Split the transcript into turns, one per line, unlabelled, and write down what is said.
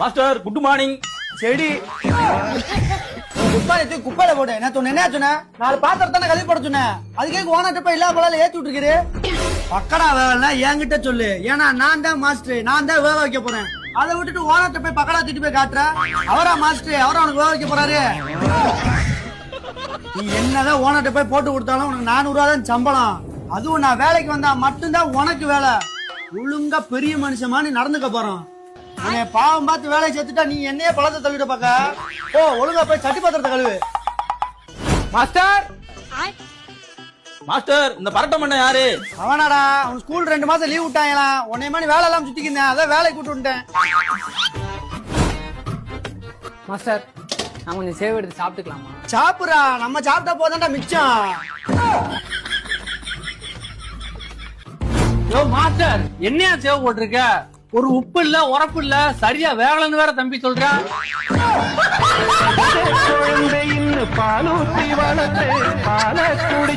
Master good morning.
செடி குப்பாயத்தை குப்பையில போடு. நான் சொன்ன என்ன சொன்ன? 4 பாத்திரம் தானே கழுவி போட சொன்னேன். அதுக்கே ஓனர்ட்ட போய் எல்லா பழால ஏத்தி விட்டுருக்குது. பக்கடா வேலை என்கிட்ட சொல்லு. ஏன்னா நான் தான் மாஸ்டர், நான் தான் வேலை வைக்க போறேன். அதை விட்டுட்டு ஓனர்ட்ட போய் பக்கடா தூக்கிட்டு போய் காட்டுற. அவரா மாஸ்டர், அவரா உனக்கு வேலை வைக்க போறாரு. நீ என்னதான் ஓனர்ட்ட போய் போட்டு கொடுத்தாலும் உனக்கு 400 ரூபா தான் சம்பளம். அதுவும் நான் வேலைக்கு வந்தா மட்டும்தான் உனக்கு வேலை. ஒழுங்கா பெரிய மனுஷமா நீ நடந்துக்க போறோம். உன்னை பாவம் பார்த்து வேலையை சேர்த்துட்டா நீ என்னையே பழத்தை தள்ளிட்டு பாக்க. ஓ ஒழுங்கா போய் சட்டி பாத்திரத்தை கழுவு.
மாஸ்டர் மாஸ்டர் இந்த பரட்ட மண்ண யாரு?
அவனாடா, அவன் ஸ்கூல் 2 மாசம் லீவ் விட்டாங்களாம். உன்னை மாதிரி வேலை எல்லாம் சுத்திக்கிந்தேன், அதான் வேலைக்கு கூட்டு விட்டேன்.
மாஸ்டர் நான் கொஞ்சம் சேவ் எடுத்து சாப்பிட்டுக்கலாமா?
சாப்பிடுறா, நம்ம சாப்பிட்டா போதான்டா மிச்சம்.
யோ மாஸ்டர் என்னையா சேவ் போட்டிருக்க? ஒரு உப்பு இல்ல உரப்பு இல்ல, சரியா வேகலன்னு வேற தம்பி சொல்றேன்.
பாலூட்டி வளர்த்து பால குடி